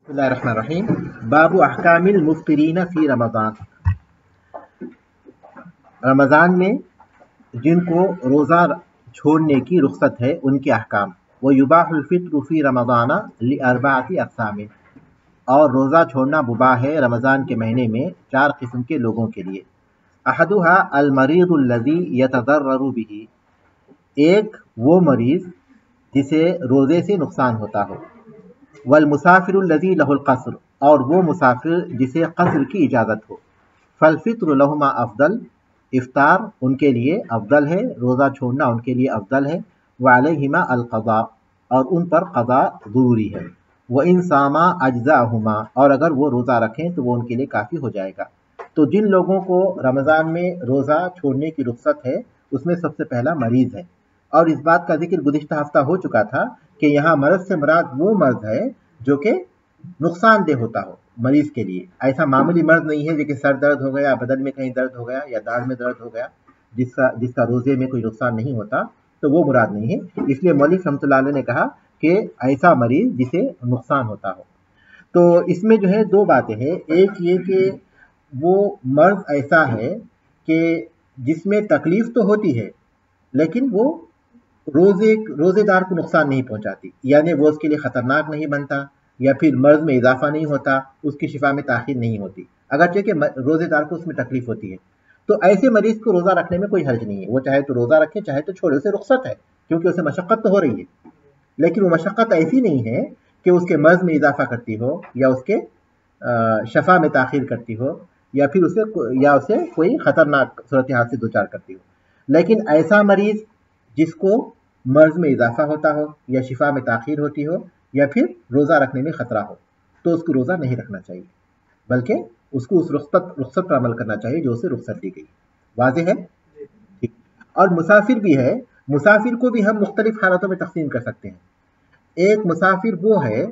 बिस्मिल्लाहिर्रहमानिर्रहीम। बाबु अहकामिल मुफ्तिरीन फ़ी रमज़ान। रमज़ान में जिनको रोज़ा छोड़ने की रुख्सत है उनके अहकाम। व युबाहुल फ़ित्रु फ़ी रमज़ान लिअरबाअति अक़सामिन। और रोज़ा छोड़ना मुबाह है रमज़ान के महीने में 4 किस्म के लोगों के लिए। अहदुहा अल मरीदुल्लज़ी यतज़र्ररु बिही। एक वो मरीज़ जिसे रोज़े से नुकसान होता हो। वल मुसाफिरुल्लज़ी लहुल क़स्र। और वो मुसाफिर जिसे क़स्र की इजाज़त हो। फल फ़ित्रु लहुमा अफ़दल। इफ्तार उनके लिए अफदल है, रोज़ा छोड़ना उनके लिए अफदल है। व अलैहिमा अल क़ज़ा। और उन पर क़ज़ा ज़रूरी है। व इन सामा अज्ज़ाहुमा। और अगर वो रोज़ा रखें तो वो उनके लिए काफ़ी हो जाएगा। तो जिन लोगों को रमज़ान में रोज़ा छोड़ने की रुख्सत है उसमें सबसे पहला मरीज़ है। और इस बात का जिक्र गुज़िश्ता हफ्ता हो चुका था कि यहाँ मर्ज़ से मुराद वो मर्ज़ है जो कि नुकसानदेह होता हो मरीज़ के लिए। ऐसा मामूली मर्ज़ नहीं है जैसे सर दर्द हो गया, बदन में कहीं दर्द हो गया या दाढ़ में दर्द हो गया जिसका रोज़े में कोई नुकसान नहीं होता, तो वो मुराद नहीं है। इसलिए मौलिक रहमतुल्लाह अलैह ने कहा कि ऐसा मरीज़ जिसे नुकसान होता हो। तो इसमें जो है दो बातें हैं। एक ये कि वो मर्ज़ ऐसा है कि जिसमें तकलीफ़ तो होती है लेकिन वो रोज़ेदार को नुकसान नहीं पहुंचाती, यानी वो उसके लिए ख़तरनाक नहीं बनता या फिर मर्ज़ में इजाफा नहीं होता, उसकी शिफा में ताख़ीर नहीं होती, अगरचे कि रोज़ेदार को उसमें तकलीफ़ होती है। तो ऐसे मरीज़ को रोज़ा रखने में कोई हर्ज नहीं है। वो चाहे तो रोज़ा रखे चाहे तो छोड़े, उसे रुख्सत है क्योंकि उसे मशक्क़त तो हो रही है। लेकिन वो मशक्क़त ऐसी नहीं है कि उसके मर्ज़ में इजाफा करती हो या उसके शफा में ताख़ीर करती हो या फिर उसे कोई ख़तरनाक सूरत हाल से दो चार करती हो। लेकिन ऐसा मरीज़ जिसको मर्ज़ में इजाफा होता हो या शिफा में ताख़ीर होती हो या फिर रोज़ा रखने में ख़तरा हो, तो उसको रोज़ा नहीं रखना चाहिए, बल्कि उसको उस रुख्सत पर अमल करना चाहिए जो उसे रुख्सत दी गई। वाज़ेह है? ठीक। और मुसाफिर भी है। मुसाफिर को भी हम मुख्तलिफ हालतों में तक़सीम कर सकते हैं। एक मुसाफिर वो है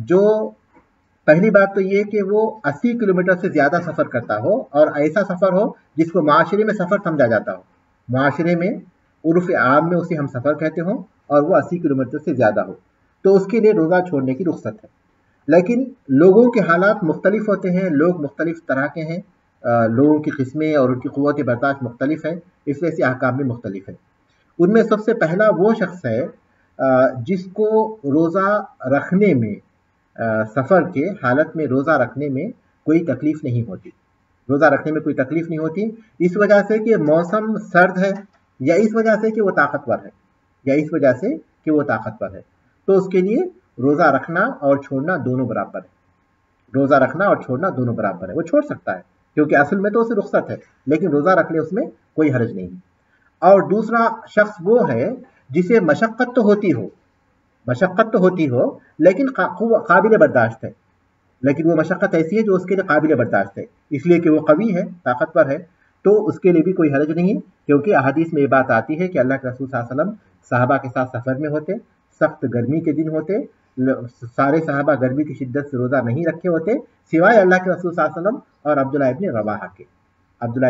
जो, पहली बात तो ये कि वो 80 किलोमीटर से ज़्यादा सफ़र करता हो और ऐसा सफ़र हो जिसको माशरे में सफ़र समझा जाता हो। माशरे में उर्फ़ आम में उसे हम सफ़र कहते हों और वो 80 किलोमीटर से ज़्यादा हो, तो उसके लिए रोज़ा छोड़ने की रुख्सत है। लेकिन लोगों के हालात मुख्तलिफ होते हैं, लोग मुख्तलिफ तरह के हैं, लोगों की किस्में और उनकी क़ुव्वत बर्दाश्त मुख्तलिफ है, इस वजह से अहकाम भी मुख्तलिफ है। उनमें सबसे पहला वो शख्स है जिसको रोज़ा रखने में, सफ़र के हालत में रोज़ा रखने में कोई तकलीफ़ नहीं होती। रोज़ा रखने में कोई तकलीफ़ नहीं होती इस वजह से कि मौसम सर्द है या इस वजह से कि वो ताकतवर है तो उसके लिए रोज़ा रखना और छोड़ना दोनों बराबर है। रोज़ा रखना और छोड़ना दोनों बराबर है। वो छोड़ सकता है क्योंकि असल में तो उसे रुख्सत है, लेकिन रोज़ा रख ले उसमें कोई हर्ज नहीं। और दूसरा शख्स वो है जिसे मशक्क़त तो होती हो लेकिन काबिल बर्दाश्त है, लेकिन वो मशक्क़त ऐसी है जो उसके लिए काबिल बर्दाश्त है, इसलिए कि वो कवी है, ताकतवर है, तो उसके लिए भी कोई हर्ज नहीं। क्योंकि अहादीस में ये बात आती है कि अल्लाह के रसूल सल्लल्लाहु अलैहि वसल्लम सहाबा के साथ सफ़र में होते, सख्त गर्मी के दिन होते, सारे सहाबा गर्मी की शिद्दत से रोज़ा नहीं रखे होते सिवाय अल्लाह के रसूल सल्लल्लाहु अलैहि वसल्लम और अब्दुल्लाह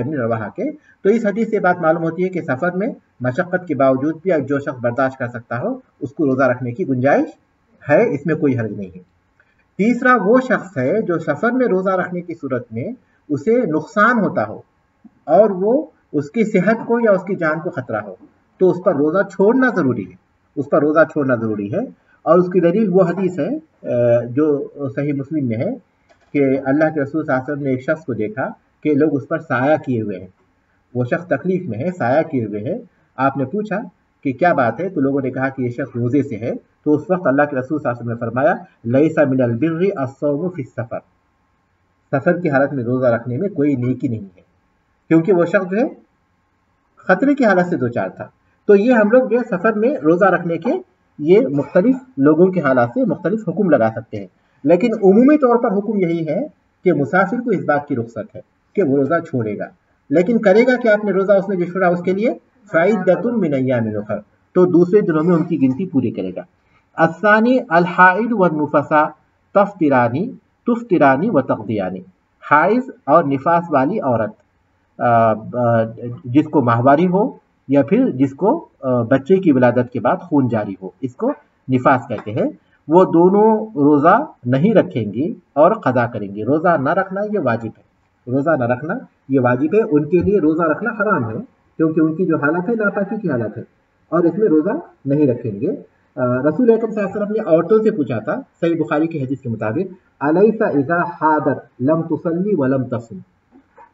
इब्न रवाहा के। तो इस हदीस से बात मालूम होती है कि सफ़र में मशक्क़त के बावजूद भी जो शख्स बर्दाश्त कर सकता हो उसको रोज़ा रखने की गुंजाइश है, इसमें कोई हर्ज नहीं है। तीसरा वो शख्स है जो सफ़र में रोज़ा रखने की सूरत में उसे नुकसान होता हो और वो उसकी सेहत को या उसकी जान को ख़तरा हो, तो उस पर रोज़ा छोड़ना ज़रूरी है। और उसकी दलील वो हदीस है जो सही मुस्लिम में है कि अल्लाह के रसूल सल्लल्लाहु अलैहि वसल्लम ने एक शख्स को देखा कि लोग उस पर साया किए हुए हैं, वो शख्स तकलीफ में है, साया किए हुए है। आपने पूछा कि क्या बात है, तो लोगों ने कहा कि ये शख्स रोज़े से है। तो उस वक्त अल्लाह के रसूल सल्लल्लाहु अलैहि वसल्लम ने फरमाया, लैसा मिनल बिर्रि अस्सौमु फी सफ़र। सफ़र की हालत में रोज़ा रखने में कोई नेकी नहीं है, क्योंकि वो शख्स जो है खतरे की हालत से दो चार था। तो ये हम लोग जो है सफ़र में रोज़ा रखने के ये मुख्तलिफ लोगों के हालात से मुख्तलिफ हुक्म लगा सकते हैं, लेकिन उमूमी तौर पर हुक्म यही है कि मुसाफिर को इस बात की रुख्सत है कि वो रोज़ा छोड़ेगा, लेकिन करेगा कि आपने रोज़ा उसने जो छोड़ा उसके लिए फ़ाइदतुन मिन अय्यामिन उखर, तो दूसरे दिनों में उनकी गिनती पूरी करेगा। अस्सानी अल हाइद व नुफसा तुफ्तिरानी व तक़दियानी। हाइज़ और निफास वाली औरत, जिसको माहवारी हो या फिर जिसको बच्चे की विलादत के बाद खून जारी हो, इसको निफास कहते हैं। وہ دونوں روزہ نہیں رکھیں گی اور قضا کریں گی. روزہ نہ رکھنا یہ واجب ہے، روزہ نہ رکھنا یہ واجب ہے. ان کے لیے روزہ رکھنا حرام ہے کیونکہ ان کی جو حالت ہے ناپاکی کی حالت ہے، اور اس میں روزہ نہیں رکھیں گے. رسول اکرم صلی اللہ علیہ وسلم نے عورتوں سے پوچھا تھا صحیح بخاری کی حدیث کے مطابق، الیس اذا حاضت لم تصلی ولم تصم،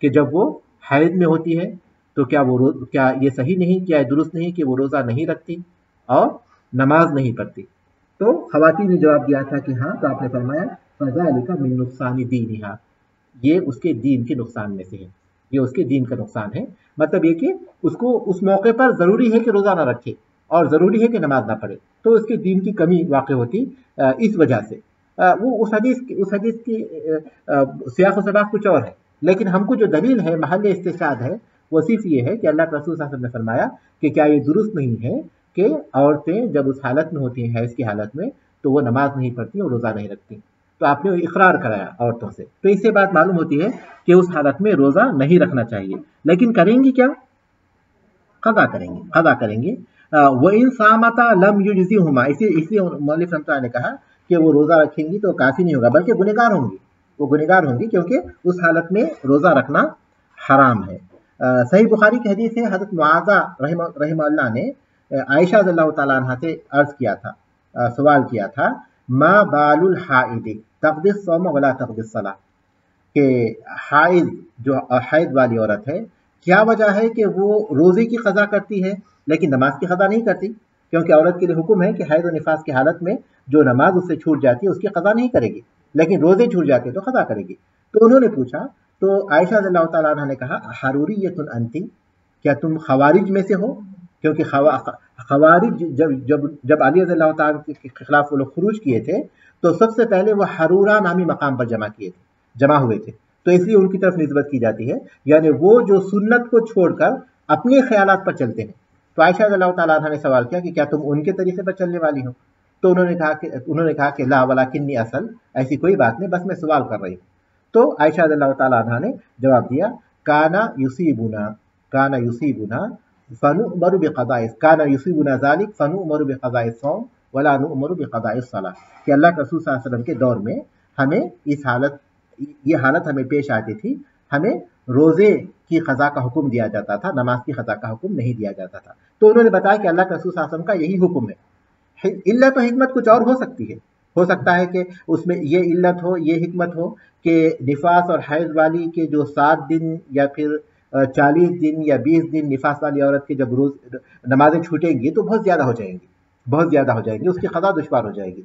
کہ جب وہ حیض میں ہوتی ہے تو کیا یہ صحیح نہیں، کیا درست نہیں کہ وہ روزہ نہیں رکھتی اور نماز نہیں پڑھتی؟ تو خواتین نے جواب دیا تھا کہ ہاں. تو آپ نے فرمایا فذلک من نقصان دینہا، یہ اس کے دین کے نقصان میں سے ہے، یہ اس کے دین کا نقصان ہے. مطلب یہ کہ اس کو اس موقع پر ضروری ہے کہ روزہ نہ رکھے اور ضروری ہے کہ نماز نہ پڑھے، تو اس کے دین کی کمی واقع ہوتی اس وجہ سے. وہ اس حدیث کی سیاق و سباق کچھ اور ہے، لیکن ہم کو جو دلیل ہے، محل استشہاد ہے، وہ صرف یہ ہے کہ اللہ کے رسول صلی اللہ علیہ وسلم نے فرمایا کہ کیا یہ درست نہیں ہے کہ عورتیں جب اس حالت میں ہوتی ہیں، حیض کی حالت میں، تو وہ نماز نہیں پڑھتی اور روزہ نہیں رکھتی. تو آپ نے اقرار کرایا عورتوں سے، تو اس سے بات معلوم ہوتی ہے کہ اس حالت میں روزہ نہیں رکھنا چاہیے. لیکن کریں گی کیا؟ قضا کریں گے، قضا کریں گے. وَإِن صَامَتَا لَمْ يُجْزِهُمَا، اس لیے مؤلف رحمۃ اللہ نے کہا کہ وہ روزہ رکھیں گی تو کافی نہیں ہوگا، بلکہ گنہگار ہوں گی، وہ گنہگار ہوں گی کیونکہ اس حالت میں روزہ رکھنا حرام ہے. صحیح بخاری کی حدیث ہے، حضرت معاذہ رحمہ اللہ نے عائشہ رضی اللہ تعالیٰ عنہ سے عرض کیا تھا، سوال کیا تھا، ما بال الحائض تقضی الصوم ولا تقضی الصلاۃ، کہ حائض جو حائض والی عورت ہے، کیا وجہ ہے کہ وہ روزے کی قضا کرتی ہے لیکن نماز کی قضا نہیں کرتی؟ کیونکہ عورت کے لیے حکم ہے کہ حیض و نفاس کی حالت میں جو نماز اس سے چھوٹ جاتی ہے اس کی قضا نہیں کرے گی، لیکن روزے چھوٹ جاتے تو قضا کرے گی. تو انہوں نے پوچھا، تو عائشہ رضی اللہ تعالیٰ عنہ نے کہا، حروریۃ انتی، کیا تم خوارج میں سے ہو؟ کیونکہ خوارج جب علی رضی اللہ تعالیٰ کے خلاف وہ لوگ خروج کیے تھے تو سب سے پہلے وہ حرورہ نامی مقام پر جمع ہوئے تھے، تو اس لیے ان کی طرف نسبت کی جاتی ہے، یعنی وہ جو سنت کو چھوڑ کر اپنے خیالات پر چلتے ہیں. تو عائشہ رضی اللہ تعالیٰ عنہ نے سوال کیا کہ کیا تم ان کے طریقے پر چلنے والی ہو؟ تو انہوں نے کہا کہ لا ولکنی اصل، ایسی کوئی بات نہیں، بس میں سوال کر رہی ہوں. تو عائشہ رضی اللہ تعالیٰ عنہ نے جواب دیا، کانا یصیبنا فنؤمر ذلک فنؤمر بقضاء الصوم ولا نؤمر بقضاء الصلاۃ، کہ اللہ کے رسول صلی اللہ علیہ وسلم کے دور میں ہمیں یہ حالت ہمیں پیش آتی تھی، ہمیں روزے کی قضا کا حکم دیا جاتا تھا، نماز کی قضا کا حکم نہیں دیا جاتا تھا. تو انہوں نے بتایا کہ اللہ کے رسول صلی اللہ علیہ وسلم کا یہی حکم ہے. علت و حکمت کچھ اور ہو سکتی ہے، ہو سکتا ہے کہ اس میں یہ علت ہو، یہ حکمت ہو کہ نفاس اور حیض والی کے جو 7 دن یا پھر 40 دن یا 20 دن نفاس والی عورت کے جب روز نمازیں چھوٹیں گی تو بہت زیادہ ہو جائیں گی، اس کی قضا دشوار ہو جائے گی،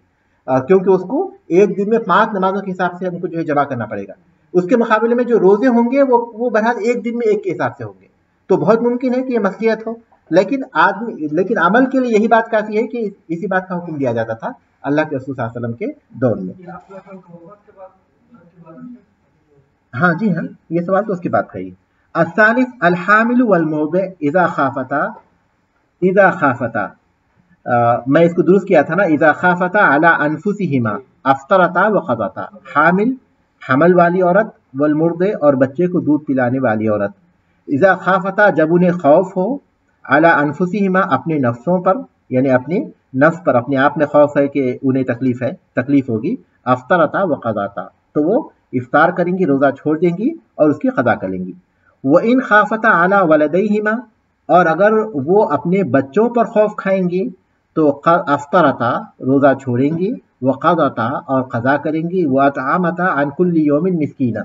کیونکہ اس کو ایک دن میں 5 نمازوں کے حساب سے ہم کو جو ہے جمع کرنا پڑے گا. اس کے مقابلے میں جو روزے ہوں گے وہ بہرحال ایک دن میں ایک کے حساب سے ہوں گے. تو بہت ممکن ہے کہ یہ مصلحت ہو، لیکن عمل کے لیے یہی بات کافی ہے کہ اسی بات کا حکم دیا جاتا تھا اللہ کے رسول صلی اللہ علیہ وسلم کے دور میں. ہاں جی ہاں، یہ سوال تو اس کے بعد کا ہی. الثالث الحامل والموضع اذا خافتا، میں اس کو درست کیا تھا نا، اذا خافتا علی انفسہما افطرتا وقضتا، حمل والی عورت، والمرضع اور بچے کو دودھ پلانے والی عورت. اذا خافتا، جب انہیں خوف ہو، علی انفسہما اپنے نفسوں پر، یعنی اپنے نفس پر، اپنے آپ میں خوف ہے کہ انہیں تکلیف ہوگی، افطرتا وقضتا، تو وہ افطار کریں گی، روزہ چھوڑ دیں گی اور اس کی قضا کریں گی. وَإِنْ خَافَتَا عَلَى وَلَدَيْهِمَا، اور اگر وہ اپنے بچوں پر خوف کھائیں گی تو افطرتا، روزہ چھوڑیں گی، وقضتا، اور قضا کریں گی، وَأَطْعَمَتَا عَنْ كُلِّ يَوْمٍ مِسْكِينًا،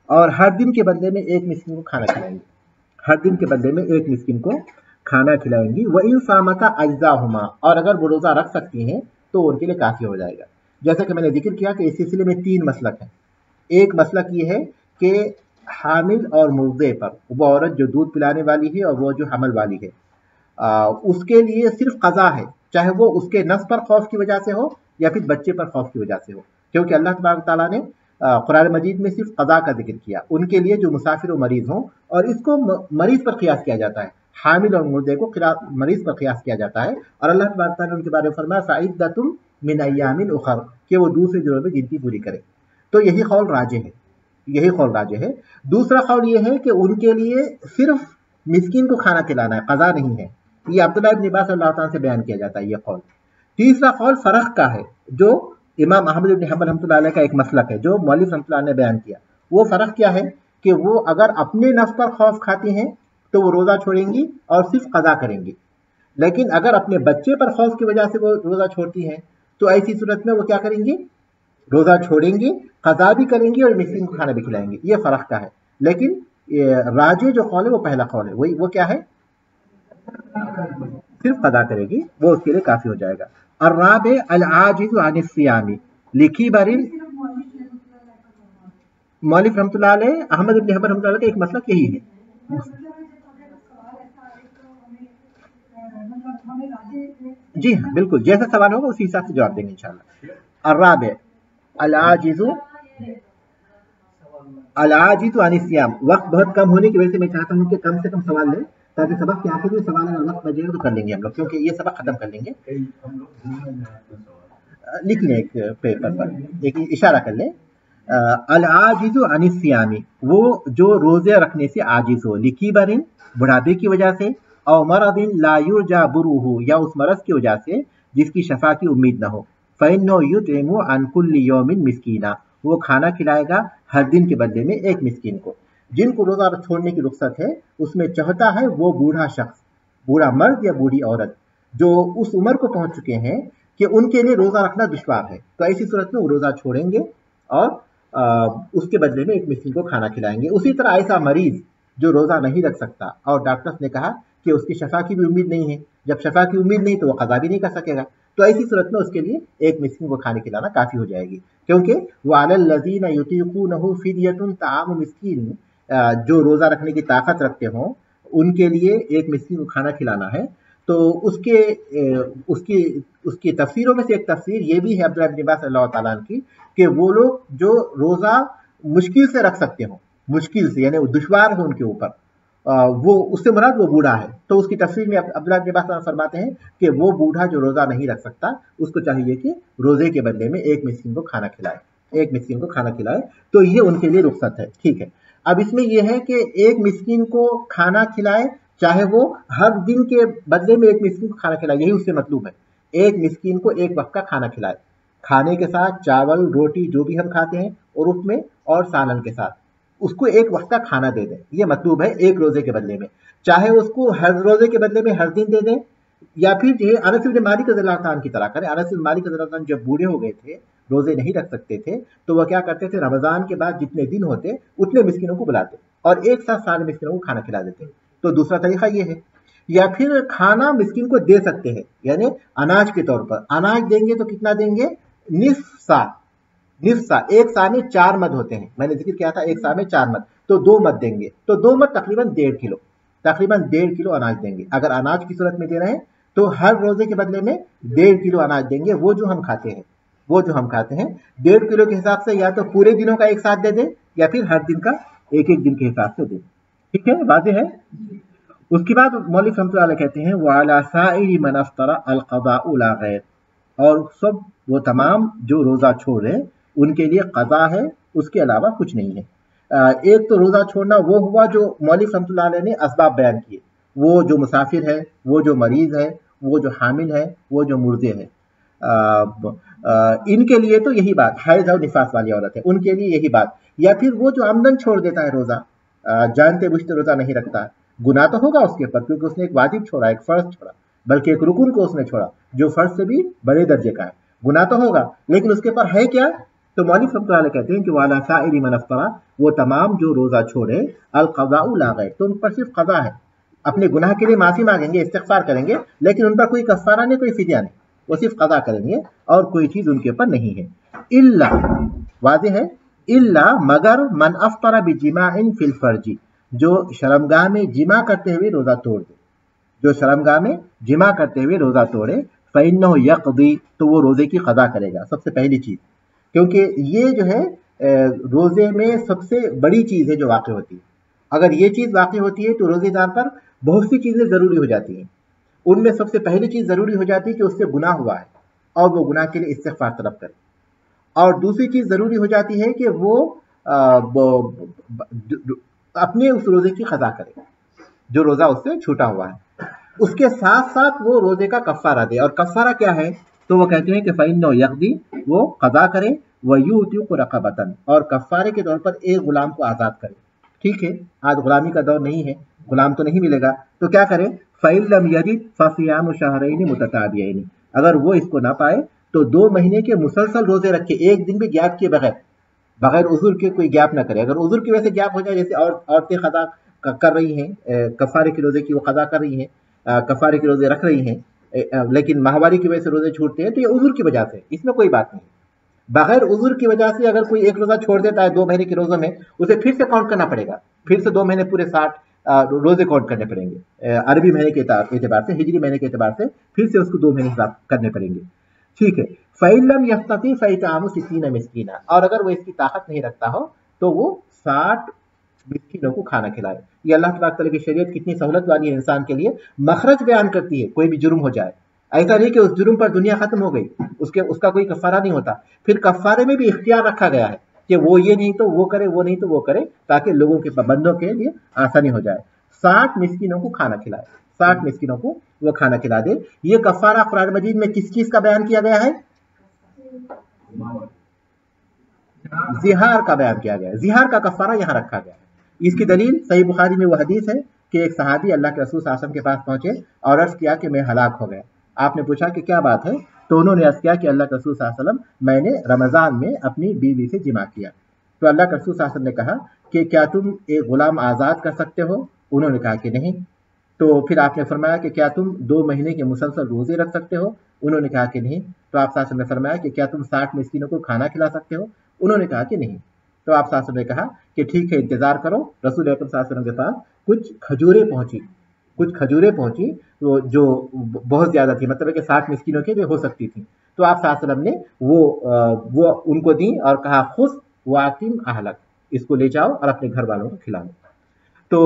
اور ہر دن کے بدلے میں ایک مسکین کو کھانا کھلائیں گی، ہر دن کے بدلے میں ایک مسکین کو کھانا کھلائیں گی. وَإِنْ صَامَتَا أَجْزَاهُمَا، اور اگر وہ روزہ رکھ سکتی ہیں تو ان کے لیے کافی ہو جائے گا. جیسا کہ میں نے ذکر کیا کہ اس سلسلے میں 3 مسلک ہیں. ایک مسلک یہ ہے کہ حامل اور مرضع پر، وہ عورت جو دودھ پلانے والی ہے اور وہ جو حمل والی ہے، اس کے لیے صرف قضا ہے، چاہے وہ اس کے نفس پر خوف کی وجہ سے ہو یا پھر بچے پر خوف کی وجہ سے ہو، کیونکہ اللہ تبارک تعالیٰ نے قرآن مجید میں صرف قضا کا ذکر کیا ان کے لیے جو مسافر و مریض ہوں، اور اس کو مریض پر قیاس کیا جاتا ہے، حامل اور مرضع کو مریض پر قیاس کیا جاتا ہے. اور اللہ تبارک تعالیٰ نے ان کے بارے میں فرمایا فَعِدَّةٌ مِّنْ أَيَّامٍ أُخَرَ، کہ وہ دوسرے دنوں میں گنتی پوری کرے. تو یہی قول راجح ہے. دوسرا قول یہ ہے کہ ان کے لیے صرف مسکین کو کھانا کھلانا ہے، قضا نہیں ہے. یہ عبداللہ ابن عباس اللہ تعالیٰ سے بیان کیا جاتا ہے یہ قول. तीसरा कौल फरख का है, जो इमाम अहमद इब्न हंबल रहमतुल्लाह अलैह का एक मसलक है, जो मौलिफ रहमतुल्लाह ने बयान किया। वो फर्क क्या है कि वो अगर अपने नफ्स पर खौफ खाती हैं तो वो रोजा छोड़ेंगी और सिर्फ कज़ा करेंगी, लेकिन अगर अपने बच्चे पर खौफ की वजह से वो रोजा छोड़ती हैं तो ऐसी सूरत में वो क्या करेंगी, रोजा छोड़ेंगी, कज़ा भी करेंगी और मिस्कीन को खाना भी खिलाएंगी। ये फर्क का है। लेकिन राजे जो कौल है वो पहला कौल है, वही वो क्या है, सिर्फ कज़ा करेगी, वो उसके लिए काफी हो जाएगा। और राबे अल आजिज़ु अन सियामी लिखी बरिन, मौलिफ रहमतुल्लाह अलैह अहमद इब्न हंबल रहमतुल्लाह अलैह का एक मसलक यही है। जी हाँ बिल्कुल, जैसा सवाल होगा उसी हिसाब से जवाब देंगे इंशाअल्लाह। अर्राबे अल-आजिज़ु अन सियाम, वक्त बहुत कम होने की वजह से मैं चाहता हूँ कि कम से कम सवाल लें, ताकि सबक के आखिर में सवाल अगर वक्त बचेगा तो कर लेंगे हम लोग, क्योंकि ये सबक खत्म कर लेंगे। लिख लें एक पेपर पर, एक इशारा कर लें। अल-आजिज़ु अन सियामी, वो जो रोजे रखने से आजिज हो, लिखी बरिन बुढ़ापे की वजह से, और मरदिन ला युरजा बुरूहु, या उस मरज की वजह से जिसकी शफा की उम्मीद न हो, फ़इन्नो युतइमु अन कुल्लि यौमिन मिस्कीना, वो खाना खिलाएगा हर दिन के बदले में एक मिस्कीन को। जिनको रोजा छोड़ने की रुख्सत है उसमें चाहता है वो बूढ़ा शख्स, बूढ़ा मर्द या बूढ़ी औरत जो उस उम्र को पहुंच चुके हैं कि उनके लिए रोजा रखना दुश्वार है, तो ऐसी सूरत में वो रोजा छोड़ेंगे और उसके बदले में एक मिस्कीन को खाना खिलाएंगे। उसी तरह ऐसा मरीज जो रोजा नहीं रख सकता और डॉक्टर्स ने कहा कि उसकी शफा की भी उम्मीद नहीं है, जब शफा की उम्मीद नहीं तो वो कज़ा भी नहीं कर सकेगा, तो ऐसी सूरत में उसके लिए एक मिस्कीन को खाने खिलाना काफी हो जाएगी, क्योंकि वअलल लज़ीना युतीक़ूनहु फ़िद्यतुन ताअमु मिस्कीन, जो रोजा रखने की ताकत रखते हों उनके लिए एक मिस्कीन को खाना खिलाना है। तो उसकी तफसीरों में से एक तफसीर ये भी है अब्दुल्लाह इब्न अब्बास रज़ियल्लाहु ताला अन्हु की, कि वो लोग जो रोजा मुश्किल से रख सकते हो, मुश्किल से यानी दुश्वार हो उनके ऊपर, वो उससे मुराद वो बूढ़ा है। तो उसकी तफसीर में अब्दुल्लाह इब्न अब्बास फरमाते हैं कि वो बूढ़ा जो रोजा नहीं रख सकता उसको चाहिए कि रोजे के बदले में एक मिस्कीन को खाना खिलाए, एक मिस्कीन को खाना खिलाए, तो ये उनके लिए रुख्सत है। ठीक है, अब इसमें यह है कि एक मिस्कीन को खाना खिलाए, चाहे वो हर दिन के बदले में एक मिस्कीन को खाना खिलाए, यही उससे मतलब है। एक मिस्कीन को एक वक्त का खाना खिलाए, खाने के साथ चावल रोटी जो भी हम खाते हैं और उसमें और सालन के साथ उसको एक वक्त का खाना दे दें, ये मतलब है एक रोजे के बदले में। चाहे उसको हर रोजे के बदले में हर दिन दे दें, या फिर जो है अनस इब्न मालिक रज़ियल्लाहु अन्हु की तरह करें। अनस इब्न मालिक रज़ियल्लाहु अन्हु जब बूढ़े हो गए थे, रोजे नहीं रख सकते थे, तो वह क्या करते थे, रमजान के बाद जितने दिन होते उतने मिस्किनों को बुलाते और एक साथ सारे मिस्किनों को खाना खिला देते। तो दूसरा तरीका ये है। या फिर खाना मिस्किन को दे सकते हैं, यानी अनाज के तौर पर अनाज देंगे तो कितना देंगे, निस्फ सा, एक सा में 4 मद होते हैं, मैंने जिक्र किया था एक सा में 4 मद, तो 2 मद देंगे, तो 2 मद तकरीबन 1.5 किलो अनाज देंगे। अगर अनाज की सूरत में दे रहे हैं तो हर रोजे के बदले में 1.5 किलो अनाज देंगे, वो जो हम खाते हैं 1.5 किलो के हिसाब से, या तो पूरे दिनों का एक साथ दे दें या फिर हर दिन का एक एक दिन के हिसाब से दें। ठीक है, वाज़ेह है। उसके बाद मौलिक रहमतुल्लाह अलैह कहते हैं वअला साइरि मन अफ्तरा अल क़ज़ाउ ला गैर, और सब वो तमाम जो रोजा छोड़ रहे उनके लिए कज़ा है, उसके अलावा कुछ नहीं है। एक तो रोजा छोड़ना वो हुआ जो मौलिक रहमतुल्लाह अलैह ने असबाब बयान किए, वो जो मुसाफिर है, वो जो मरीज है, वो जो हामिल है, वो जो मुर्दे है, इनके लिए तो यही बात, हैज़ और निफास वाली औरत है उनके लिए यही बात। या फिर वो जो आमदन छोड़ देता है रोजा, जानते बुझते रोजा नहीं रखता, गुनाह तो होगा उसके ऊपर क्योंकि उसने एक वाजिब छोड़ा, एक फर्ज छोड़ा, बल्कि एक रुकुन को उसने छोड़ा जो फर्ज से भी बड़े दर्जे का है, गुनाह तो होगा, लेकिन उसके ऊपर है क्या, तो मौलिक रहमतुल्लाह अलैह कहते हैं कि वाला साइरि मन अफ्तरा, वो तमाम जो रोजा छोड़े अल क़ज़ाउ ला गैर, तो उन पर सिर्फ कज़ा है, अपने गुनाह के लिए माफी मांगेंगे, इस्तिग़फ़ार करेंगे, लेकिन उन पर कोई कफ़ारा नहीं, कोई फिदिया नहीं, वो सिर्फ कज़ा करेंगे और कोई चीज उनके ऊपर नहीं है। इल्ला, वाज़ेह है, इल्ला मगर मन अफ्तरा बिजिमाइन फिल फर्जी, जो शर्मगाह में जिमा करते हुए रोजा तोड़ दे, जो शर्मगाह में जिमा करते हुए रोजा तोड़े, फ़इन्नहु यक़दी, तो वो रोजे की कज़ा करेगा, सबसे पहली चीज, क्योंकि ये जो है रोजे में सबसे बड़ी चीज है जो वाक़ होती है। अगर ये चीज वाक़ होती है तो रोजेदार पर बहुत सी चीजें जरूरी हो जाती हैं। उनमें सबसे पहली चीज जरूरी हो जाती है कि उससे गुनाह हुआ है और वो गुनाह के लिए इस्तिग़फ़ार तलब करे, और दूसरी चीज जरूरी हो जाती है कि वो अपने उस रोजे की कज़ा करे जो रोजा उससे छूटा हुआ है, उसके साथ साथ वो रोजे का कफ़ारा दे। और कफ़ारा क्या है, تو وہ کہتے ہیں کہ فإنه يقضي، وہ قضا کرے، ويوثق رقبة، اور کفارے کے طور پر ایک غلام کو آزاد کرے. ٹھیک ہے، آج غلامی کا دور نہیں ہے، غلام تو نہیں ملے گا، تو کیا کرے؟ فإن لم يجد فصيام شهرين متتابعين، اگر وہ اس کو نہ پائے تو 2 مہینے کے مسلسل روزے رکھے، ایک دن بھی گیپ کیے بغیر عذر کے کوئی گیپ نہ کرے. اگر عذر کی وجہ سے گیپ ہو جائے، جیسے عورتیں قضا کر رہی ہیں کفارے کے روزے کی، وہ قضا کر رہی ہیں، کفارے کے روزے رکھ رہی ہیں، لیکن ماہواری کی وجہ سے روزے چھوٹتے ہیں، تو یہ عذر کی وجہ سے، اس میں کوئی بات نہیں. بغیر عذر کی وجہ سے اگر کوئی ایک روزہ چھوڑ دیتا ہے 2 مہینے کے روزوں میں، اسے پھر سے کاؤنٹ کرنا پڑے گا، پھر سے 2 مہینے پورے 60 روزے کاؤنٹ کرنے پڑیں گے، عربی مہینے کے اعتبار سے، ہجری مہینے کے اعتبار سے پھر سے اس کو 2 مہینے حساب کرنے پڑیں گے. ٹھیک ہے. فإن لم يستطع فإطعام 60 مسکینا، اور اگر وہ اس کی طاقت نہیں رکھتا ہو تو وہ 60 مسکینوں کو کھانا کھلائے. یہ اللہ تبارک تعالیٰ کی شریعت کتنی سہولت والی ہے انسان کے لیے، مخرج بیان کرتی ہے. کوئی بھی جرم ہو جائے، ایسا نہیں کہ اس جرم پر دنیا ختم ہو گئی، اس کا کوئی کفارہ نہیں ہوتا، پھر کفارے میں بھی اختیار رکھا گیا ہے کہ وہ یہ نہیں تو وہ کرے، وہ نہیں تو وہ کرے، تاکہ لوگوں کے بندوں کے لیے آسانی ہو جائے. 60 مسکینوں کو کھانا کھلائے، 60 مسکینوں کو وہ کھانا کھلا دے. یہ کفارہ قرآن مجید میں کس چیز کا بیان کیا گیا ہے؟ زہار کا بیان کیا گیا ہے. زہار کا کفارہ یہاں رکھا گیا ہے. اس کی دلیل صحیح بخاری میں وہ حدیث ہے کہ ایک صحابی اللہ کے رسول صلی اللہ علیہ وسلم کے پاس پہنچے اور عرض کیا کہ میں ہلاک ہو گیا. آپ نے پوچھا کہ کیا بات ہے؟ تو انہوں نے عرض کیا کہ اللہ کے رسول صلی اللہ علیہ وسلم، میں نے رمضان میں اپنی بیوی سے جماع کیا. تو اللہ کے رسول صلی اللہ علیہ وسلم نے کہا کہ کیا تم ایک غلام آزاد کر سکتے ہو؟ انہوں نے کہا کہ نہیں. تو پھر آپ نے فرمایا کہ کیا تم 2 مہینے کے مسلسل روزے رکھ سکتے ہو؟ انہوں نے کہا کہ نہیں. تو آپ صلی اللہ علیہ وسلم نے فرمایا کہ کیا تم 60 مسکینوں کو کھانا کھلا سکتے ہو؟ انہوں نے کہا کہ نہیں. تو آپ صلی اللہ علیہ وسلم نے کہا کہ ٹھیک ہے، انتظار کرو. رسول اکرم صلی اللہ علیہ وسلم کے پاس کچھ کھجوریں پہنچی جو بہت زیادہ تھی، مطلب ہے کہ 60 مسکینوں کے لیے ہو سکتی تھی. تو آپ صلی اللہ علیہ وسلم نے وہ ان کو دی اور کہا خذ واطم اہلک، اس کو لے جاؤ اور اپنے گھر والوں کو کھلاؤ. تو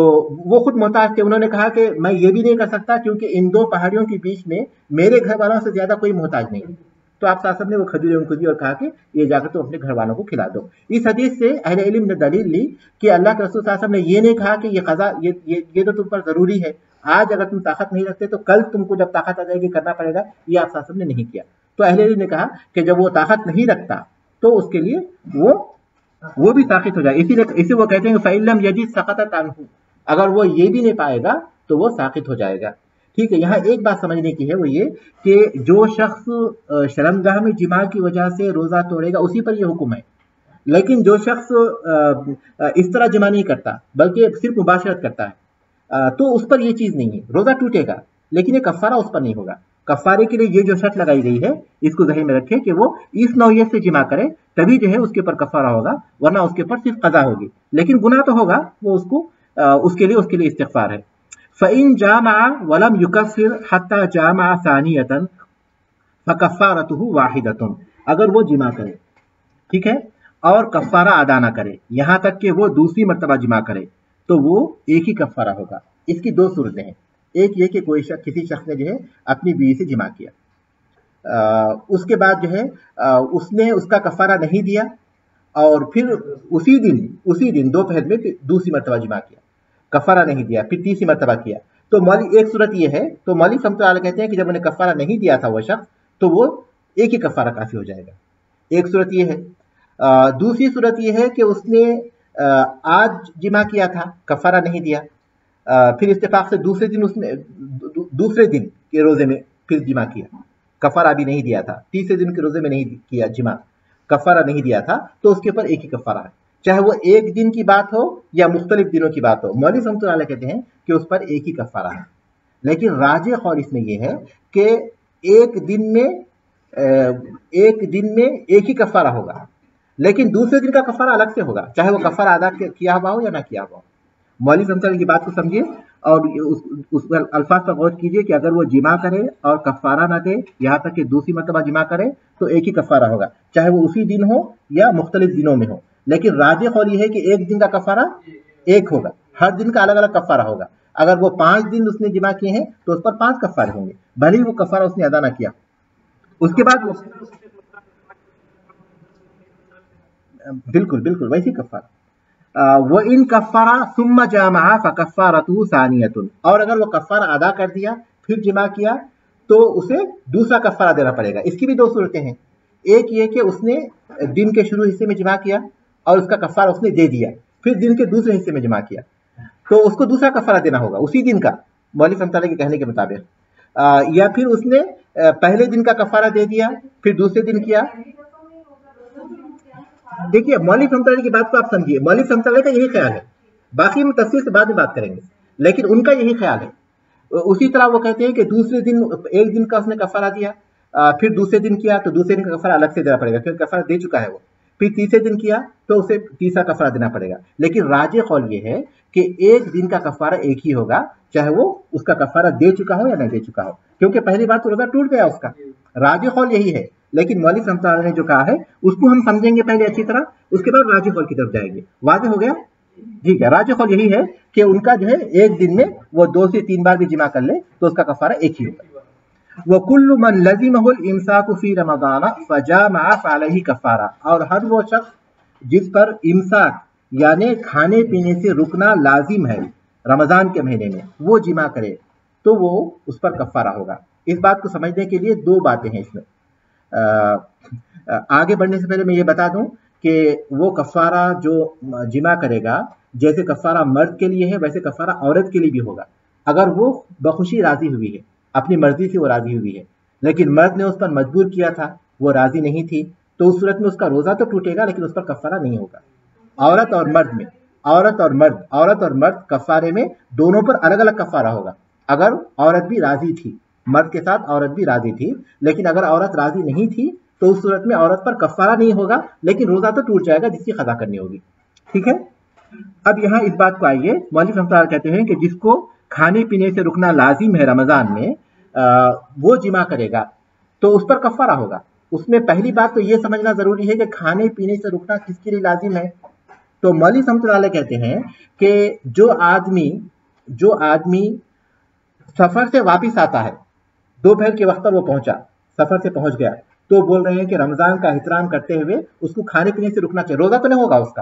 وہ خود محتاج تھے. انہوں نے کہا کہ میں یہ بھی نہیں کر سکتا کیونکہ ان 2 پہاڑیوں کے بیچ میں میرے گھر والوں سے زیادہ کوئی محتاج نہیں. تو آپ صلی اللہ علیہ وسلم نے وہ کھجوریں ان کو دی اور کہا کہ یہ جا کر تو اپنے گھر والوں کو کھلا دو. اس حدیث سے اہل علم نے دلیل لی کہ اللہ کے رسول صلی اللہ علیہ وسلم نے یہ نہیں کہا کہ یہ قضا یہ تو تم پر ضروری ہے، آج اگر تم طاقت نہیں رکھتے تو کل تم کو جب طاقت آ جائے گی کرنا پڑے گا. یہ آپ صلی اللہ علیہ وسلم نے نہیں کیا. تو اہل علم نے کہا کہ جب وہ طاقت نہیں رکھتا تو اس کے لیے وہ بھی طاقت ہو جائے. اسی وہ کہتے ہیں کہ فإن لم يجد سقطت عنہ، اگر وہ یہ بھی نہیں پائے گا تو وہ ساقط ہو جائے گا. ٹھیک ہے. یہاں ایک بات سمجھنے کی ہے، وہ یہ کہ جو شخص شرمگاہ میں جماع کی وجہ سے روزہ توڑے گا اسی پر یہ حکم ہے، لیکن جو شخص اس طرح جماع نہیں کرتا بلکہ صرف مباشرت کرتا ہے تو اس پر یہ چیز نہیں ہے، روزہ ٹوٹے گا لیکن یہ کفارہ اس پر نہیں ہوگا. کفارے کے لیے یہ جو شرط لگائی گئی ہے اس کو ذہن میں رکھیں کہ وہ اس نوعیت سے جماع کرے تبھی جو ہے اس کے اوپر کفارہ ہوگا، ورنہ اس کے اوپر صرف قضا ہوگی، لیکن گناہ تو ہوگا، وہ اس کے لیے استغفار ہے. فَإِن جَامَعَ وَلَمْ يُكَفِّرْ حَتَّى جَامَعَ ثَانِيَةً فَكَفَّارَتُهُ وَاحِدَةٌ، اگر وہ جماع کرے، ٹھیک ہے، اور کفارہ ادا نہ کرے یہاں تک کہ وہ دوسری مرتبہ جماع کرے تو وہ ایک ہی کفارہ ہوگا. اس کی 2 صورتیں ہیں. ایک یہ کہ کسی شخص نے جو ہے اپنی بیوی سے جماع کیا، اس کے بعد جو ہے اس نے اس کا کفارہ نہیں دیا اور پھر اسی دن دوپہر میں دوسری مرتبہ جماع کیا، کفارہ نہیں دیا، پھر تیسری مرتبہ کیا. تو ایک صورت یہ ہے، تو مولوی رحمۃ اللہ علیہ کہتے ہیں کہ جب انہیں کفارہ نہیں دیا تھا وہ شخص تو وہ ایک ہی کفارہ کافی ہو جائے گا. ایک صورت یہ ہے. دوسری صورت یہ ہے کہ اس نے آج جماع کیا تھا، کفارہ نہیں دیا، پھر اتفاق سے دوسرے دن کے روزے میں پھر جماع کیا، کفارہ بھی نہیں دیا تھا، تیسرے دن کے روزے میں نہیں کیا جماع، کفارہ نہیں دیا تھا، تو اس کے اوپر ایک ہی کفارہ ہے، چاہے وہ ایک دن کی بات ہو یا مختلف دنوں کی بات ہو. مولوی رحمۃ اللہ علیہ کہتے ہیں کہ اس پر ایک ہی کفارہ ہے، لیکن راجح قول اس میں یہ ہے کہ ایک دن میں ایک ہی کفارہ ہوگا، لیکن دوسرے دن کا کفارہ الگ سے ہوگا، چاہے وہ کفارہ ادا کیا ہوا ہو یا نہ کیا ہوا ہو. مولوی رحمۃ اللہ کی بات کو سمجھیے اور اس الفاظ پر غور کیجیے کہ اگر وہ جماع کرے اور کفارہ نہ دے یہاں تک کہ دوسری مرتبہ جماع کرے تو ایک ہی کفارہ ہوگا، چاہے وہ اسی دن ہو یا مختلف دنوں میں ہو. لیکن راجح قول یہ ہے کہ ایک دن کا کفارہ ایک ہوگا، ہر دن کا الگ الگ کفارہ ہوگا. اگر وہ 5 دن اس نے جماع کیے ہیں تو اس پر 5 کفارے ہوں گے، بھلے ہی وہ کفارہ اس نے ادا نہ کیا. اس کے بعد بالکل ویسی کفارہ. وَإِن كَفَّرَ ثُمَّ جَامَعَ فَكَفَّارَتُهُ ثَانِيَةٌ، اور اگر وہ کفارہ ادا کر دیا پھر جماع کیا तो उसे दूसरा कफ़ारा देना पड़ेगा। इसकी भी दो सूरतें हैं, एक ये कि उसने दिन के शुरू हिस्से में जमा किया और उसका कफ़ारा उसने दे दिया, फिर दिन के दूसरे हिस्से में जमा किया, तो उसको दूसरा कफ़ारा देना होगा उसी दिन का, मौलिक रहमतुल्लाह के कहने के मुताबिक। या फिर उसने पहले दिन का कफ़ारा दे दिया फिर दूसरे दिन किया। देखिए मौलिक रहमतुल्लाह की बात को आप समझिए, मौलिक रहमतुल्लाह का यही ख्याल है, बाकी हम तफसील से बाद में बात करेंगे, लेकिन उनका यही ख्याल है। उसी तरह वो कहते हैं कि दूसरे दिन, एक दिन का उसने कफ़ारा दिया, फिर दूसरे दिन किया तो दूसरे दिन का कफ़ारा अलग से देना पड़ेगा क्योंकि कफ़ारा दे चुका है वो, फिर तीसरे दिन किया तो उसे तीसरा कफ़ारा देना पड़ेगा। लेकिन राजिह कौल ये है कि एक दिन का कफ़ारा एक ही होगा, चाहे वो उसका कफ़ारा दे चुका हो या नहीं दे चुका हो, क्योंकि पहली बात तो रोज़ा टूट गया उसका। राजिह कौल यही है, लेकिन मौलिक रहमतुल्लाह ने जो कहा है उसको हम समझेंगे पहले अच्छी तरह, उसके बाद राजिह कौल की तरफ जाएंगे। वाज़ेह हो गया? ठीक है, राजिह कौल यही है कि उनका जो है एक दिन में वो 2 से 3 बार भी जिमा कर ले तो उसका कफ़ारा एक ही होगा। वकुल्लु मन लज़िमहुल इमसाकु फी रमज़ान फजामअ फअलैहि कफ़ारा, और हर वो शख्स जिस पर इमसाक यानी खाने पीने से रुकना लाजिम है रमज़ान के महीने में, वो जिमा करे तो वो उस पर कफ़ारा होगा। इस बात को समझने के लिए दो बातें हैं इसमें। आगे बढ़ने से पहले मैं ये बता दूं कि वो कफ़ारा जो जिमा करेगा, जैसे कफ़ारा मर्द के लिए है वैसे कफ़ारा औरत के लिए भी होगा। अगर वो बखुशी राजी हुई है, अपनी मर्जी से वो राजी हुई है, लेकिन मर्द ने उस पर मजबूर किया था, वो राजी नहीं थी, तो उस सूरत में उसका रोजा तो टूटेगा लेकिन उस पर कफ़ारा नहीं होगा। औरत और मर्द में, औरत और मर्द कफ़ारे में दोनों पर अलग अलग कफ़ारा होगा। अगर औरत भी राजी थी, मर्द के साथ औरत भी राजी थी, लेकिन अगर औरत राजी नहीं थी तो उस सूरत में औरत पर कफ़ारा नहीं होगा लेकिन रोजा तो टूट जाएगा जिसकी क़ज़ा करनी होगी। ठीक है, अब यहाँ इस बात को आइए, मौलिक रहमतुल्लाह कहते हैं कि जिसको खाने पीने से रुकना लाजिम है रमज़ान में, वो जिमा करेगा तो उस पर कफ़ारा होगा। उसमें पहली बात तो ये समझना ज़रूरी है कि खाने पीने से रुकना किसके लिए लाजिम है। तो मौलिक रहमतुल्लाह कहते हैं कि जो आदमी सफ़र से वापस आता है, दोपहर के वक्त पर वो पहुंचा, सफ़र से पहुंच गया, तो बोल रहे हैं कि रमज़ान का एहतराम करते हुए उसको खाने पीने से रुकना चाहिए। रोज़ा तो नहीं होगा उसका,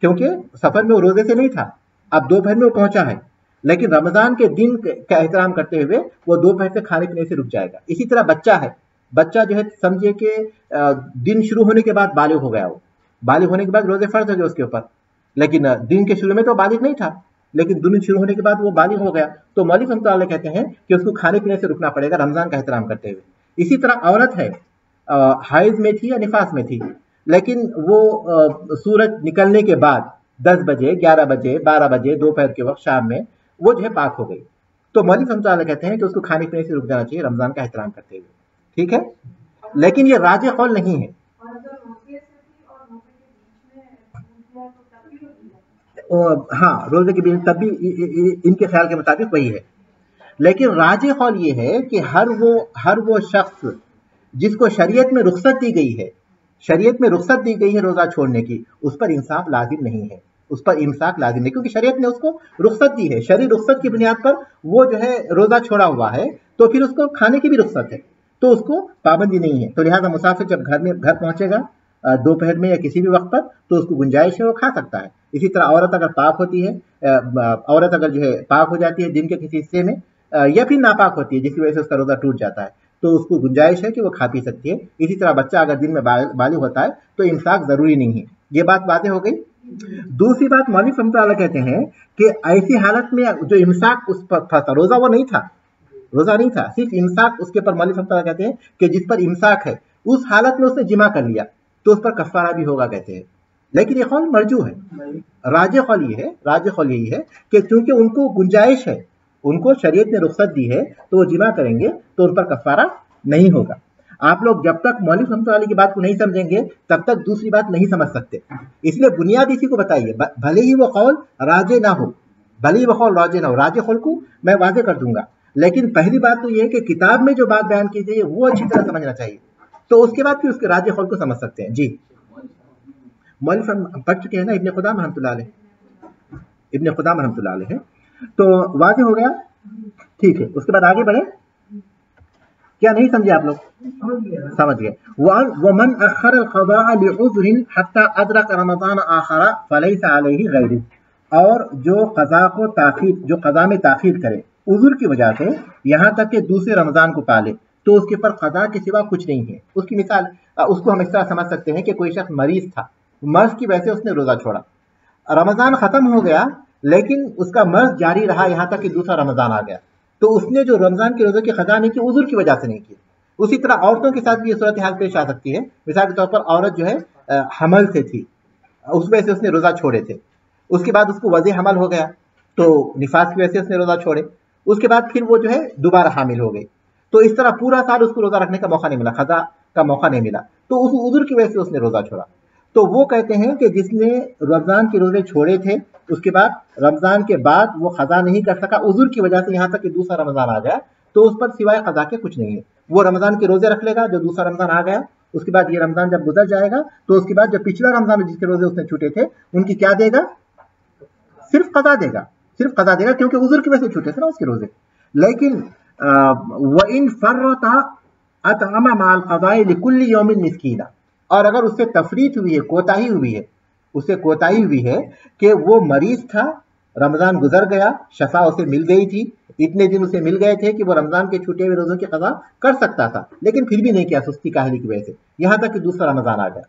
क्योंकि सफ़र में वो रोज़े से नहीं था, अब दोपहर में वो पहुंचा है, लेकिन रमज़ान के दिन का एहतराम करते हुए वो दोपहर से खाने पीने से रुक जाएगा। इसी तरह बच्चा है, बच्चा जो है समझिए कि दिन शुरू होने के बाद बालिग हो गया, वो बालिग होने के बाद रोज़े फ़र्ज हो गए उसके ऊपर, लेकिन दिन के शुरू में तो बालिग नहीं था, लेकिन दिन शुरू होने के बाद वो बालिग हो गया, तो मौलिक रहमतुल्लाह कहते हैं कि उसको खाने पीने से रुकना पड़ेगा रमज़ान का एहतराम करते हुए। इसी तरह औरत है, हाइज़ में थी या निफास में थी, लेकिन वो सूरज निकलने के बाद 10 बजे, 11 बजे, 12 बजे दोपहर के वक्त, शाम में वो जो है पाक हो गई, तो मौलिक रहमतुल्लाह कहते हैं कि उसको खाने पीने से रुक जाना चाहिए रमज़ान का एहतराम करते हुए। ठीक है, लेकिन ये राजिह कौल नहीं है। हाँ, रोजे के बीच तब भी इनके ख्याल के मुताबिक वही है, लेकिन राजिह कौल ये है कि हर वो शख्स जिसको शरीयत में रुख्सत दी गई है, शरीयत में रुख्सत दी गई है रोजा छोड़ने की, उस पर इंसाफ लाजिम नहीं है, उस पर इमसाक लाजिम नहीं, क्योंकि शरीयत ने उसको रुख्सत दी है, शरीय रुख्सत की बुनियाद पर वो जो है रोजा छोड़ा हुआ है, तो फिर उसको खाने की भी रुख्सत है, तो उसको पाबंदी नहीं है। तो लिहाजा मुसाफिर जब घर पहुंचेगा दोपहर में या किसी भी वक्त पर, तो उसको गुंजाइश है, वो खा सकता है। इसी तरह औरत अगर पाक होती है, औरत अगर जो है पाक हो जाती है दिन के किसी हिस्से में, या फिर नापाक होती है जिसकी वजह से उसका रोजा टूट जाता है, तो उसको गुंजाइश है कि वो खा पी सकती है। इसी तरह बच्चा अगर दिन में बालिग होता है तो इमसाक जरूरी नहीं है। ये बात बातें हो गई। दूसरी बात मौलिक रहमतुल्लाह कहते हैं कि ऐसी हालत में जो इमसाक उस पर था, रोजा वो नहीं था, रोजा नहीं था, सिर्फ इमसाक उसके पर मौलिक रहमतुल्लाह कहते हैं कि जिस पर इमसाक है उस हालत में उसने जिमा कर लिया तो उस पर कफ़ारा भी होगा कहते हैं। लेकिन ये कौल मरजू है, राजिह कौल यही है कि चूंकि उनको गुंजाइश है, उनको शरीयत ने रुख्सत दी है, तो वो जिमा करेंगे तो उन पर कफ़ारा नहीं होगा। आप लोग जब तक मौलिक रहमतुल्लाह की बात को नहीं समझेंगे तब तक दूसरी बात नहीं समझ सकते, इसलिए बुनियाद इसी को बताइए, भले ही वो कौल राजे ना हो, राजिह कौल को मैं वाज़ेह कर दूंगा, लेकिन पहली बात तो ये है कि किताब में जो बात बयान की गई है वो अच्छी तरह समझना चाहिए, तो उसके बाद फिर उसके राजिह कौल को समझ सकते हैं। जी, मौलिक हम पढ़ चुके हैं ना, इब्न क़ुदामा रहमतुल्लाह अलैह है, तो वाज़ेह हो गया। ठीक है, उसके बाद आगे बढ़े। क्या नहीं समझे आप लोग? समझ गए। वमन अख़र अल-क़ज़ा लिउज़्रिन हत्ता अदरक रमज़ान आख़रा फ़लैसा अलैहि गैरु, और जो क़ज़ा में ताख़ीर करे उज़ुर की वजह से यहाँ तक कि दूसरे रमजान को पाले तो उसके ऊपर क़ज़ा के सिवा कुछ नहीं है। उसकी मिसाल उसको हम इस तरह समझ सकते हैं कि कोई शख्स मरीज था, मर्ज की वजह से उसने रोजा छोड़ा, रमजान खत्म हो गया लेकिन उसका मर्ज जारी रहा यहाँ तक कि दूसरा रमजान आ गया, तो उसने जो रमजान के रोजे की क़ज़ा नहीं की उज़ुर की वजह से नहीं की। उसी तरह औरतों के साथ भी ये सूरत हाल पेश आ सकती है। मिसाल के तौर पर औरत जो है हमल से थी, उस वजह से उसने रोजा छोड़े थे, उसके बाद उसको वज़े हमल हो गया तो निफास की वजह से उसने रोजा छोड़े, उसके बाद फिर वो जो है दोबारा हामिल हो गई, तो इस तरह पूरा साल उसको रोजा रखने का मौका नहीं मिला, क़ज़ा का मौका नहीं मिला, तो उस उज़ुर की वजह से उसने रोजा छोड़ा। तो वो कहते हैं कि जिसने रमजान के रोजे छोड़े थे उसके बाद रमजान के बाद वो क़ज़ा नहीं कर सका उज़ुर की वजह से, यहाँ तक कि दूसरा रमजान आ गया, तो उस पर सिवाय क़ज़ा के कुछ नहीं है। वो रमजान के रोजे रख लेगा जो दूसरा रमजान आ गया, उसके बाद ये रमजान जब गुजर जाएगा तो उसके बाद जो पिछला रमजान जिसके रोजे उसने छूटे थे उनकी क्या देगा, सिर्फ क़ज़ा देगा, सिर्फ क़ज़ा देगा, क्योंकि उज़ुर की वजह से छूटे थे ना उसके रोजे। लेकिन वइन फर्रता अतअमा माल क़ज़ाए लिकुल्लि यौमिन मिस्कीना, और अगर उससे तफरीत हुई है, कोताही हुई है, उससे कोताही हुई है कि वो मरीज था, रमजान गुजर गया, शफा उसे मिल गई थी, इतने दिन उसे मिल गए थे कि वो रमजान के छूटे हुए रोजों की क़ज़ा कर सकता था, लेकिन फिर भी नहीं किया सुस्ती काहली की वजह से, यहाँ तक कि दूसरा रमजान आ गया।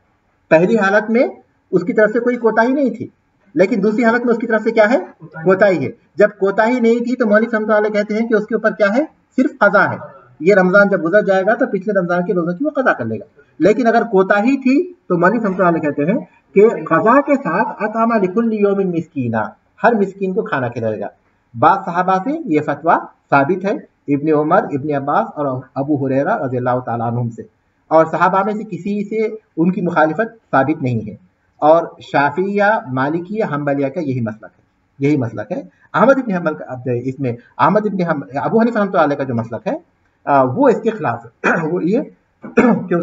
पहली हालत में उसकी तरफ से कोई कोताही नहीं थी, लेकिन दूसरी हालत में उसकी तरफ से क्या है, कोताही है। जब कोताही नहीं थी तो मौलिक रहमतुल्लाह अलैह कहते हैं कि उसके ऊपर क्या है, सिर्फ क़ज़ा है। ये रमजान जब गुजर जाएगा तो पिछले रमजान के रोजों की वो क़ज़ा कर लेगा। लेकिन अगर कोताही थी तो मौलिक रहमतुल्लाह अलैह कहते हैं कि क़ज़ा के साथ अतअमा लिकुल्लि यौमिन मिस्कीना, हर मिस्कीन को खाना खिलाएगा। बाद सहाबा से ये फतवा साबित है, इब्न उमर, इब्न अब्बास और अबू हुरैरा रज़ियल्लाहु ताला अन्हुम से, और सहाबा में से किसी से उनकी मुखालिफत साबित नहीं है। और शाफिया, मालिकिया, हम्बलिया का यही मसलक है, यही मसलक है। अहमद इब्न हम्बल का इसमें अबू हनीफा रहमतुल्लाह अलैह का जो मसलक है वो इसके खिलाफ है। वो ये कि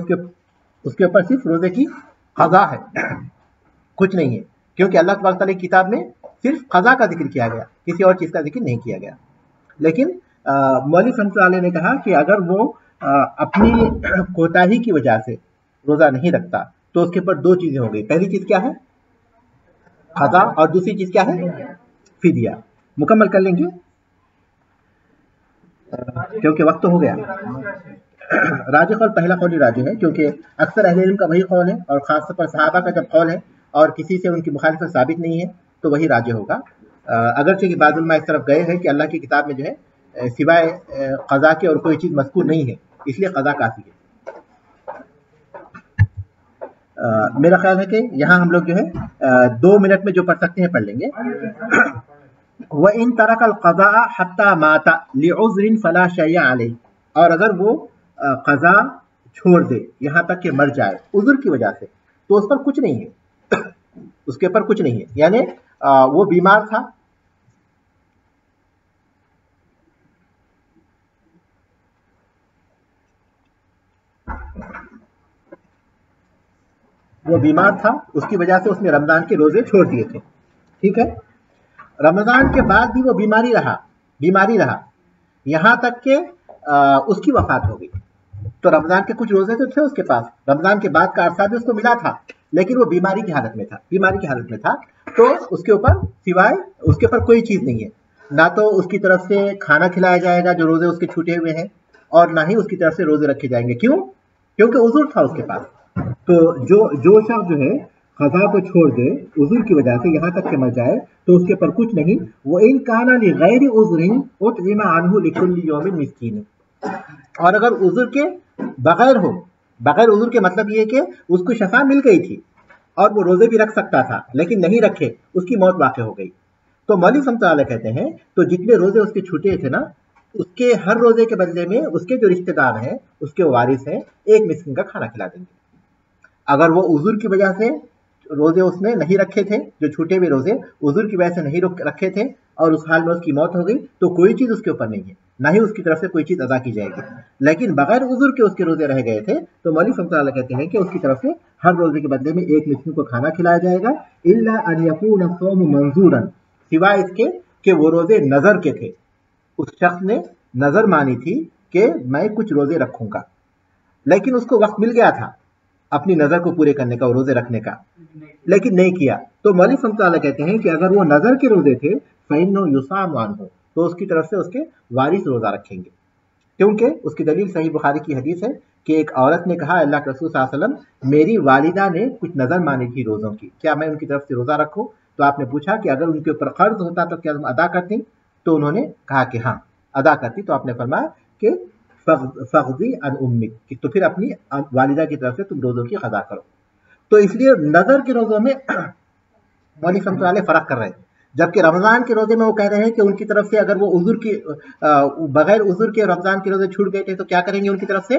उसके ऊपर सिर्फ रोजे की क़ज़ा है, कुछ नहीं है, क्योंकि अल्लाह तबारक तआला की किताब में सिर्फ क़ज़ा का जिक्र किया गया, किसी और चीज़ का जिक्र नहीं किया गया। लेकिन मौलवी रहमतुल्लाह अलैह ने कहा कि अगर वो अपनी कोताही की वजह से रोज़ा नहीं रखता तो उसके ऊपर दो चीज़ें हो गई। पहली चीज़ क्या है, क़ज़ा, और दूसरी चीज़ क्या है, फिदिया। मुकम्मल कर लेंगे क्योंकि वक्त तो हो गया। राजिह कौल पहला कौल ही राजिह है, क्योंकि अक्सर अहले इल्म का वही कौल है, और ख़ासतौर पर सहाबा का जब कौल है और किसी से उनकी मुखालिफत साबित नहीं है तो वही राजिह होगा। अगरचे कि बाद उलमा इस तरफ गए हैं कि अल्लाह की किताब में जो है सिवाय क़ज़ा के और कोई चीज़ मज़कूर नहीं है, इसलिए क़ज़ा काफ़ी है। मेरा ख्याल है कि यहाँ हम लोग जो है 2 मिनट में जो पढ़ सकते हैं पढ़ लेंगे। व इन तरकल क़ज़ा हत्ता माता लिउज़्रिन फला शैअ अलैह, और अगर वो क़ज़ा छोड़ दे यहाँ तक कि मर जाए उज़्र की वजह से तो उस पर कुछ नहीं है, उसके ऊपर कुछ नहीं है। यानी वो बीमार था, उसकी वजह से उसने रमज़ान के रोजे छोड़ दिए थे, ठीक है। रमज़ान के बाद भी वो बीमारी रहा यहाँ तक कि उसकी वफात हो गई। तो रमज़ान के कुछ रोजे तो थे उसके पास, रमज़ान के बाद का अरसा भी उसको मिला था, लेकिन वो बीमारी की हालत में था, तो उसके ऊपर कोई चीज़ नहीं है, ना तो उसकी तरफ से खाना खिलाया जाएगा जो रोजे उसके छूटे हुए हैं, और ना ही उसकी तरफ से रोजे रखे जाएंगे। क्यों? क्योंकि उज़्र था उसके पास। तो जो शख्स जो है क़ज़ा को छोड़ दे उज़्र की वजह से यहाँ तक के मर जाए तो उसके ऊपर कुछ नहीं। वो इन काना लिगैरि उज़्रिन उतइमा अन्हु लिकुल्लि यौमिन मिस्कीन, और अगर उज़्र के बगैर हो, बगैर उज़्र के मतलब ये कि उसको शफा मिल गई थी और वो रोजे भी रख सकता था लेकिन नहीं रखे, उसकी मौत वाक़ई हो गई, तो मौलवी रहमतुल्लाह अलैह कहते हैं तो जितने रोजे उसके छूटे थे ना, उसके हर रोजे के बदले में उसके जो रिश्तेदार हैं, उसके वारिस हैं, एक मिस्कीन का खाना खिला देंगे। अगर वो उज़्र की वजह से रोजे उसने नहीं रखे थे, जो छूटे हुए रोजे उज़्र की वजह से नहीं रखे थे और उस हाल में उसकी मौत हो गई, तो कोई चीज़ उसके ऊपर नहीं है, ना ही उसकी तरफ से कोई चीज़ अदा की जाएगी। लेकिन बगैर उज़्र के उसके रोजे रह गए थे तो मौलवी रहमतुल्लाह अलैह कहते हैं कि उसकी तरफ से हर रोजे के बदले में एक मिस्कीन को खाना खिलाया जाएगा, इल्ला अन यकून सौम मंजूरन, सिवाय इसके कि वो रोजे नजर के थे, उस शख्स ने नजर मानी थी कि मैं कुछ रोजे रखूंगा, लेकिन उसको वक्त मिल गया था अपनी नजर को पूरे करने का, रोजे रखने का, लेकिन नहीं किया। तो मौलवी रहमतुल्लाह अलैह कहते हैं कि अगर वो नजर के रोजे थे फ़इन्नहु युसाम अन्हु, تو उसकी तरफ से उसके वारिस रोज़ा रखेंगे, क्योंकि उसकी दलील सही बुखारी की हदीस है कि एक औरत ने कहा अल्लाह के रसूल सल्लल्लाहु अलैहि वसल्लम मेरी वालिदा ने कुछ नज़र मानी थी रोज़ों की, क्या मैं उनकी तरफ से रोज़ा रखूं? तो आपने पूछा कि अगर उनके ऊपर कर्ज होता तो क्या तुम अदा करती? तो उन्होंने कहा कि हाँ अदा करती। तो आपने फरमाया कि फ़ग़दी अन उम्मिक, कि तो फिर अपनी वालिदा की तरफ से तुम रोज़ों की क़ज़ा करो। तो इसलिए नज़र के रोज़ों में मौलवी रहमतुल्लाह अलैह फ़र्क कर रहे हैं, जबकि रमज़ान के रोज़े में वो कह रहे हैं कि उनकी तरफ से अगर वो उज़ुर की बगैर उज़ुर के रमज़ान के रोज़े छूट गए थे तो क्या करेंगे, उनकी तरफ से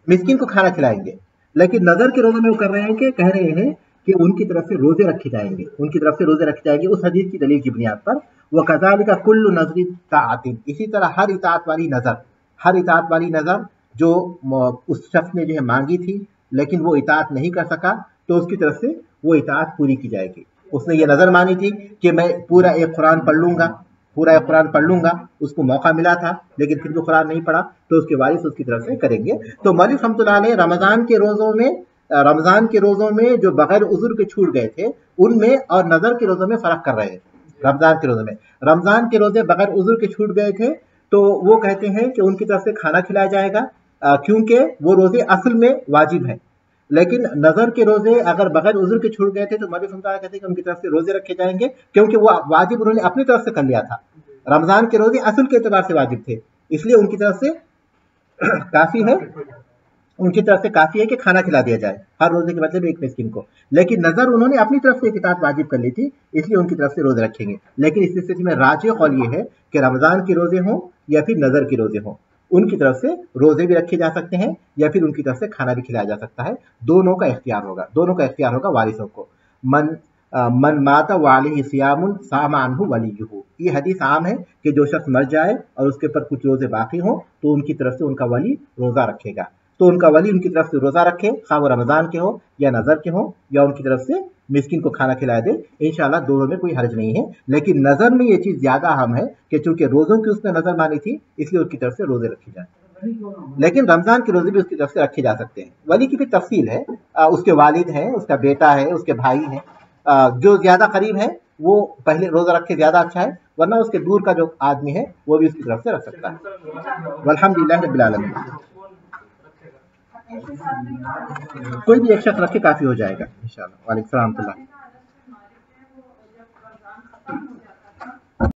मिस्किन को खाना खिलाएंगे। लेकिन नज़र के रोज़े में वो कर रहे हैं कि कह रहे हैं कि उनकी तरफ से रोज़े रखे जाएंगे, उनकी तरफ से रोज़े रखे जाएंगे उस हदीस की दलील की बुनियाद पर। वह कज़ालिका कुल्लु नज़री ताअतिन, इसी तरह हर इताअत वाली नज़र, हर इताअत वाली नज़र जो उस शख्स ने जो है मांगी थी लेकिन वो इताअत नहीं कर सका, तो उसकी तरफ से वो इताअत पूरी की जाएगी। उसने ये नज़र मानी थी कि मैं पूरा एक कुरान पढ़ लूँगा, पूरा एक कुरान पढ़ लूँगा, उसको मौका मिला था लेकिन फिर भी कुरान नहीं पढ़ा, तो उसके वारिस उसकी तरफ से करेंगे। तो मौलवी रहमतुल्लाह अलैह रमज़ान के रोज़ों में जो बगैर उज़ुर के छूट गए थे उनमें और नज़र के रोज़ों में फ़र्क कर रहे हैं। रमज़ान के रोज़े बगैर उज़ुर के छूट गए थे तो वो कहते हैं कि उनकी तरफ से खाना खिलाया जाएगा, क्योंकि वो रोज़े असल में वाजिब हैं। लेकिन नज़र के रोज़े अगर बगैर उज़ुर के छूट गए थे तो मौलवी रहमतुल्लाह कहते हैं कि उनकी तरफ से रोज़े रखे जाएंगे, क्योंकि वो वाजिब उन्होंने अपनी तरफ से कर लिया था। रमज़ान के रोज़े असल के एतबार से वाजिब थे, इसलिए उनकी तरफ से काफ़ी है, उनकी तरफ से काफ़ी है कि खाना खिला दिया जाए हर रोज़े के बदले में एक मिस्किन को। लेकिन नज़र उन्होंने अपनी तरफ से एक इताअत वाजिब कर ली थी, इसलिए उनकी तरफ से रोज़े रखेंगे। लेकिन इस स्थिति में राजिह कौल ये है कि रमज़ान के रोज़े हों या फिर नज़र के रोज़े हों, उनकी तरफ से रोज़े भी रखे जा सकते हैं या फिर उनकी तरफ से खाना भी खिलाया जा सकता है। दोनों का इख्तियार होगा वारिसों को। मन माता वालिही सियामुन सामा अन्हु वलियुहु, ये हदीस आम है कि जो शख्स मर जाए और उसके ऊपर कुछ रोज़े बाकी हों तो उनकी तरफ से उनका वली रोज़ा रखेगा। तो उनका वली उनकी तरफ से रोज़ा रखे, खा वो रमज़ान के हो या नज़र के हो, या उनकी तरफ से मिस्किन को खाना खिला दे, इंशाअल्लाह दोनों में कोई हर्ज नहीं है। लेकिन नज़र में ये चीज़ ज़्यादा अहम है कि चूंकि रोज़ों की उसने नज़र मानी थी इसलिए उसकी तरफ से रोज़े रखे जाए, लेकिन रमज़ान के रोज़े भी उसकी तरफ से रखे जा सकते हैं। वली की भी तफसील है, उसके वालिद हैं, उसका बेटा है, उसके भाई हैं, जो ज़्यादा करीब है वो पहले रोज़ा रखे ज़्यादा अच्छा है, वरना उसके दूर का जो आदमी है वो भी उसकी तरफ से रख सकता है। वल्हम्दुलिल्लाह रब्बिल आलमीन। कोई भी एक शख्स रखे काफ़ी हो जाएगा इंशाअल्लाह। वालेकुम सलाम।